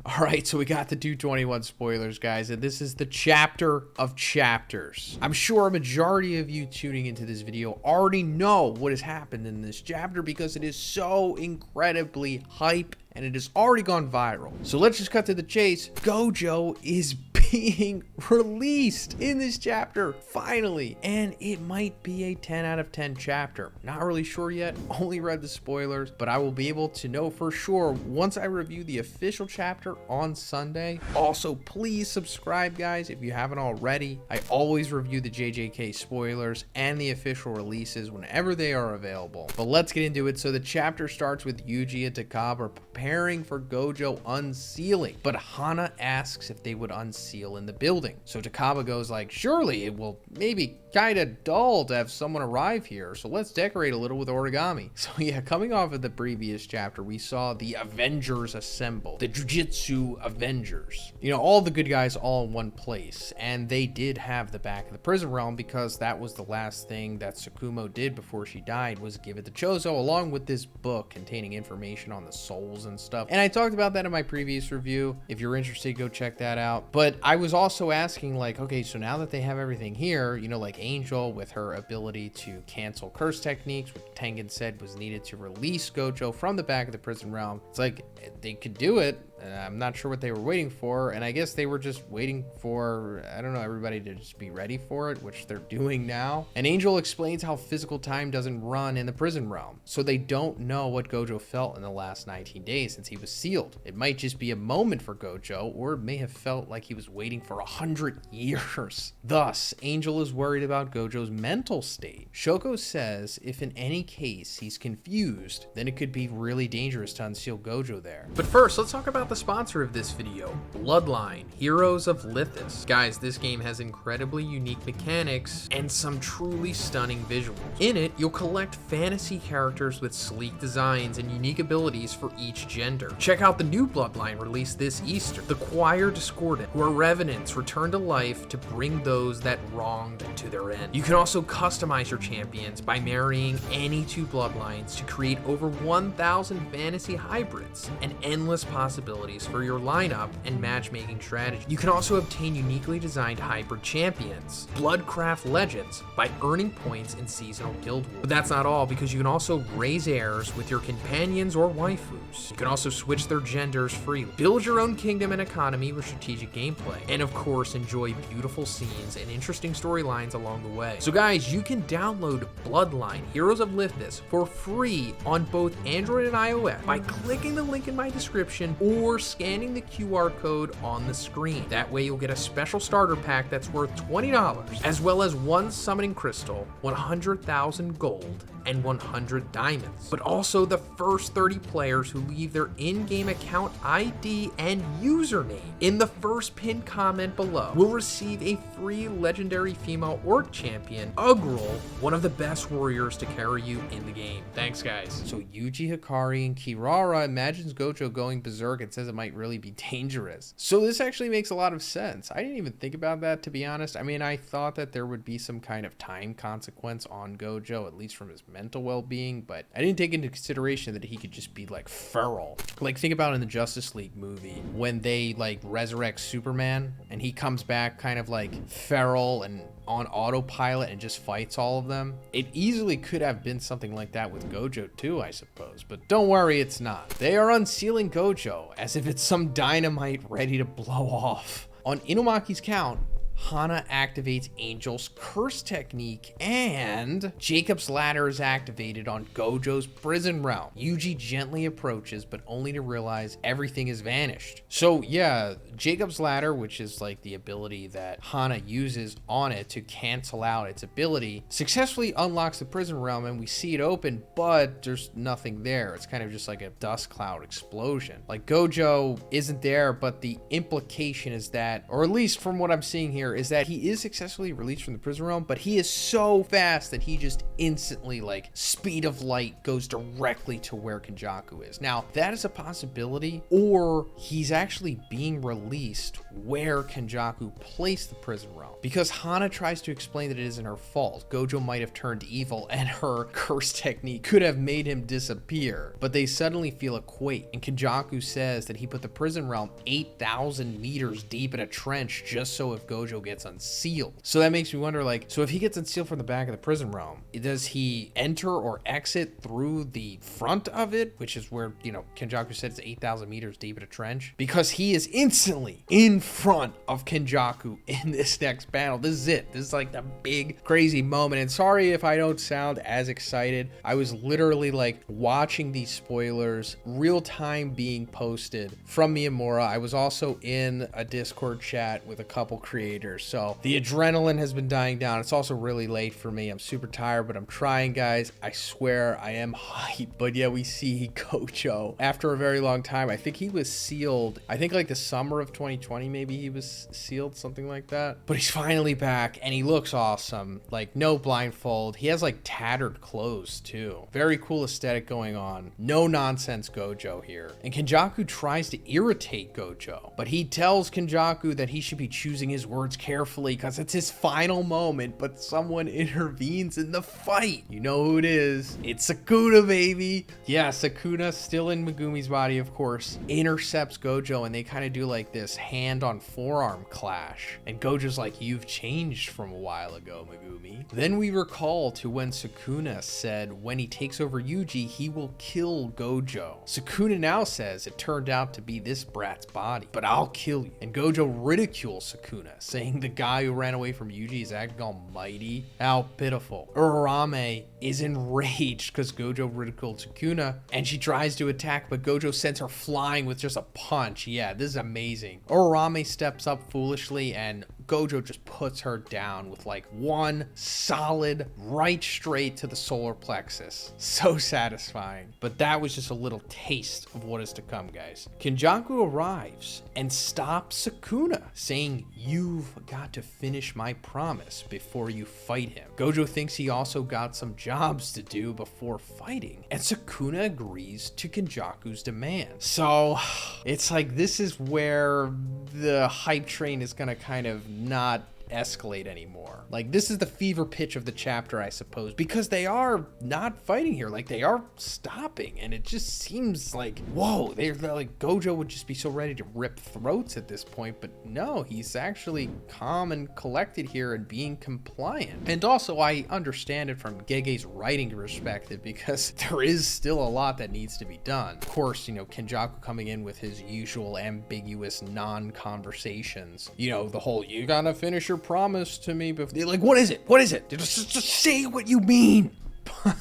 All right, so we got the 221 spoilers, guys, and this is the chapter of chapters. I'm sure a majority of you tuning into this video already know what has happened in this chapter because it is so incredibly hype and it has already gone viral. So let's just cut to the chase. Gojo is being released in this chapter, finally, and it might be a 10 out of 10 chapter. Not really sure yet, only read the spoilers, but I will be able to know for sure once I review the official chapter on Sunday. Also, please subscribe, guys, if you haven't already. I always review the JJK spoilers and the official releases whenever they are available. But let's get into it. So the chapter starts with Yuji and Takaba preparing for Gojo unsealing, but Hana asks if they would unseal in the building. So Takaba goes like, surely it will maybe kind of dull to have someone arrive here, so let's decorate a little with origami. So yeah, coming off of the previous chapter, we saw the Avengers assemble, the Jujutsu Avengers. You know, all the good guys all in one place, and they did have the back of the prison realm because that was the last thing that Tsukumo did before she died, was give it to Chozo along with this book containing information on the souls and stuff. And I talked about that in my previous review. If you're interested, go check that out. But I was also asking, like, okay, so now that they have everything here, you know, like Angel with her ability to cancel curse techniques, which Tengen said was needed to release Gojo from the back of the prison realm. It's like they could do it. I'm not sure what they were waiting for, and I guess they were just waiting for, I don't know, everybody to just be ready for it, which they're doing now. And Angel explains how physical time doesn't run in the prison realm, so they don't know what Gojo felt in the last 19 days since he was sealed. It might just be a moment for Gojo, or it may have felt like he was waiting for 100 years. Thus, Angel is worried about Gojo's mental state. Shoko says if in any case he's confused, then it could be really dangerous to unseal Gojo there. But first, let's talk about the sponsor of this video, Bloodline, Heroes of Lithis. Guys, this game has incredibly unique mechanics and some truly stunning visuals. In it, you'll collect fantasy characters with sleek designs and unique abilities for each gender. Check out the new Bloodline released this Easter, the Choir Discordant, who are revenants returned to life to bring those that wronged to their end. You can also customize your champions by marrying any two bloodlines to create over 1,000 fantasy hybrids and endless possibilities for your lineup and matchmaking strategy. You can also obtain uniquely designed hybrid champions, Bloodcraft Legends, by earning points in seasonal guild wars. But that's not all, because you can also raise heirs with your companions or waifus. You can also switch their genders freely, build your own kingdom and economy with strategic gameplay, and of course enjoy beautiful scenes and interesting storylines along the way. So guys, you can download Bloodline, Heroes of Lithis for free on both Android and iOS by clicking the link in my description or scanning the QR code on the screen. That way you'll get a special starter pack that's worth $20, as well as 1 summoning crystal, 100,000 gold, and 100 diamonds. But also the first 30 players who leave their in-game account ID and username in the first pinned comment below will receive a free Legendary Female Orc Champion, Ugrull, one of the best warriors to carry you in the game. Thanks, guys. So Yuji, Hikari, and Kirara imagines Gojo going berserk and says it might really be dangerous. So this actually makes a lot of sense. I didn't even think about that, to be honest. I mean, I thought that there would be some kind of time consequence on Gojo, at least from his mental well-being, but I didn't take into consideration that he could just be like feral. Like, think about in the Justice League movie when they like resurrect Superman and he comes back kind of like feral and on autopilot and just fights all of them. It easily could have been something like that with Gojo too, I suppose, but don't worry, it's not. They are unsealing Gojo as if it's some dynamite ready to blow off. On Inumaki's count, Hana activates Angel's curse technique and Jacob's ladder is activated on Gojo's prison realm. Yuji gently approaches, but only to realize everything has vanished. So yeah, Jacob's ladder, which is like the ability that Hana uses on it to cancel out its ability, successfully unlocks the prison realm and we see it open, but there's nothing there. It's kind of just like a dust cloud explosion. Like Gojo isn't there, but the implication is that, or at least from what I'm seeing here, here is that he is successfully released from the prison realm, but he is so fast that he just instantly, like, speed of light, goes directly to where Kenjaku is. Now, that is a possibility, or he's actually being released where Kenjaku placed the prison realm, because Hana tries to explain that it isn't her fault. Gojo might have turned evil and her curse technique could have made him disappear, but they suddenly feel a quake, and Kenjaku says that he put the prison realm 8,000 meters deep in a trench just so if Gojo gets unsealed. So that makes me wonder, like, so if he gets unsealed from the back of the prison realm, does he enter or exit through the front of it, which is where, you know, Kenjaku said it's 8,000 meters deep in a trench? Because he is instantly in front of Kenjaku in this next battle. This is it. This is like the big crazy moment. And sorry if I don't sound as excited. I was literally like watching these spoilers real time being posted from Miyamura. I was also in a Discord chat with a couple creators, so the adrenaline has been dying down. It's also really late for me. I'm super tired, but I'm trying, guys. I swear I am hyped. But yeah, we see Gojo after a very long time. I think he was sealed, I think like the summer of 2020, maybe he was sealed, something like that. But he's finally back and he looks awesome. Like, no blindfold. He has like tattered clothes too. Very cool aesthetic going on. No nonsense Gojo here. And Kenjaku tries to irritate Gojo, but he tells Kenjaku that he should be choosing his words carefully because it's his final moment, but someone intervenes in the fight. You know who it is. It's Sukuna, baby. Yeah, Sukuna, still in Megumi's body, of course, intercepts Gojo, and they kind of do like this hand on forearm clash. And Gojo's like, you've changed from a while ago, Megumi. Then we recall to when Sukuna said when he takes over Yuji, he will kill Gojo. Sukuna now says it turned out to be this brat's body, but I'll kill you. And Gojo ridicules Sukuna, saying the guy who ran away from Yuji is acting almighty. How pitiful. Urarame is enraged because Gojo ridiculed Sukuna, and she tries to attack, but Gojo sends her flying with just a punch. Yeah, this is amazing. Urarame steps up foolishly, and Gojo just puts her down with like one solid right straight to the solar plexus. So satisfying. But that was just a little taste of what is to come, guys. Kenjaku arrives and stops Sukuna, saying, you've got to finish my promise before you fight him. Gojo thinks he also got some jobs to do before fighting, and Sukuna agrees to Kenjaku's demand. So it's like, this is where the hype train is gonna kind of not escalate anymore. Like, this is the fever pitch of the chapter, I suppose, because they are not fighting here. Like, they are stopping, and it just seems like, whoa, they're like, Gojo would just be so ready to rip throats at this point, but no, he's actually calm and collected here and being compliant. And also, I understand it from Gege's writing perspective, because there is still a lot that needs to be done. Of course, you know, Kenjaku coming in with his usual ambiguous non-conversations, you know, the whole, you gotta finish your promise to me before. Like, what is it? What is it? Just say what you mean.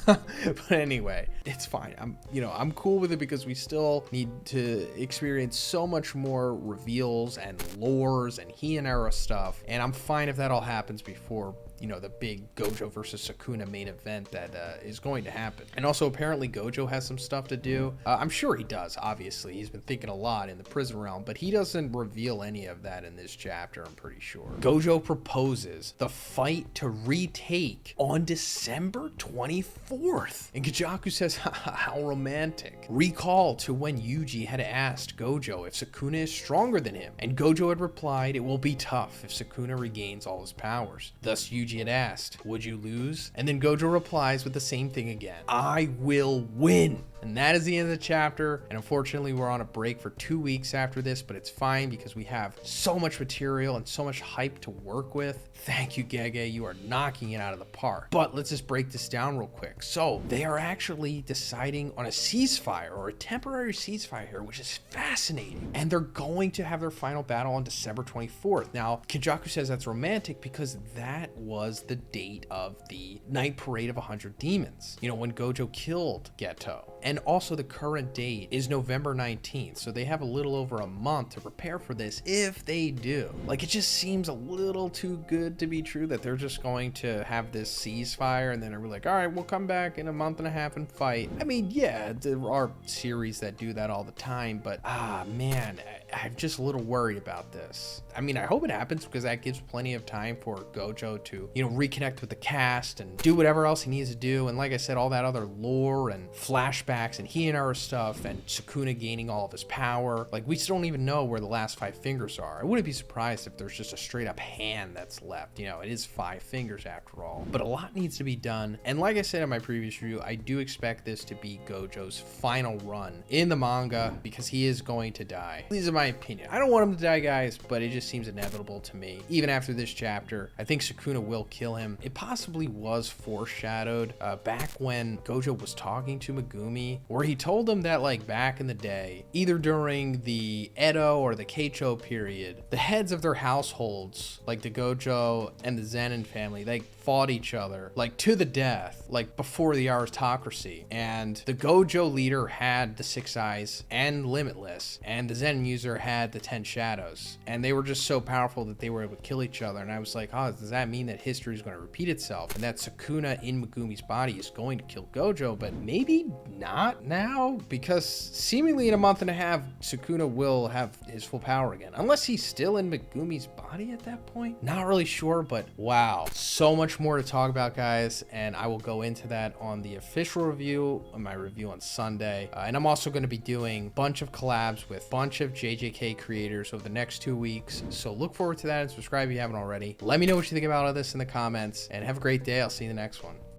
But anyway, it's fine. I'm cool with it because we still need to experience so much more reveals and lores and Heian era stuff, and I'm fine if that all happens before, you know, the big Gojo versus Sukuna main event that is going to happen. And also, apparently Gojo has some stuff to do. I'm sure he does, obviously. He's been thinking a lot in the prison realm, but he doesn't reveal any of that in this chapter, I'm pretty sure. Gojo proposes the fight to retake on December 24th. And Kenjaku says, how romantic. Recall to when Yuji had asked Gojo if Sukuna is stronger than him, and Gojo had replied, it will be tough if Sukuna regains all his powers. Thus, Yuji had asked, would you lose? And then Gojo replies with the same thing again. I will win. And that is the end of the chapter. And unfortunately, we're on a break for 2 weeks after this, but it's fine because we have so much material and so much hype to work with. Thank you, Gege. You are knocking it out of the park. But let's just break this down real quick. So they are actually deciding on a ceasefire, or a temporary ceasefire here, which is fascinating. And they're going to have their final battle on December 24th. Now, Kenjaku says that's romantic because that was the date of the Night Parade of 100 Demons. You know, when Gojo killed Geto. And also the current date is November 19th. So they have a little over a month to prepare for this if they do. Like, it just seems a little too good to be true that they're just going to have this ceasefire and then are like, all right, we'll come back in a month and a half and fight. I mean, yeah, there are series that do that all the time, but man, I'm just a little worried about this. I mean, I hope it happens because that gives plenty of time for Gojo to, you know, reconnect with the cast and do whatever else he needs to do. And like I said, all that other lore and flashbacks and Hiyonara stuff and Sukuna gaining all of his power. Like, we still don't even know where the last 5 fingers are. I wouldn't be surprised if there's just a straight up hand that's left. You know, it is 5 fingers after all. But a lot needs to be done. And like I said in my previous review, I do expect this to be Gojo's final run in the manga because he is going to die. These are my opinion. I don't want him to die, guys, but it just seems inevitable to me. Even after this chapter, I think Sukuna will kill him. It possibly was foreshadowed back when Gojo was talking to Megumi, where he told him that, like, back in the day, either during the Edo or the Keicho period, the heads of their households, like the Gojo and the Zenin family, they fought each other, like, to the death, like, before the aristocracy. And the Gojo leader had the 6 eyes and Limitless, and the Zenin user had the 10 shadows. And they were just so powerful that they were able to kill each other. And I was like, oh, does that mean that history is going to repeat itself? And that Sukuna in Megumi's body is going to kill Gojo, but maybe not now? Because seemingly in a month and a half, Sukuna will have his full power again. Unless he's still in Megumi's body at that point? Not really sure, but wow. So much more to talk about, guys. And I will go into that on the official review, on my review on Sunday. And I'm also going to be doing a bunch of collabs with a bunch of JJK creators over the next 2 weeks. So look forward to that and subscribe if you haven't already. Let me know what you think about all of this in the comments and have a great day. I'll see you in the next one.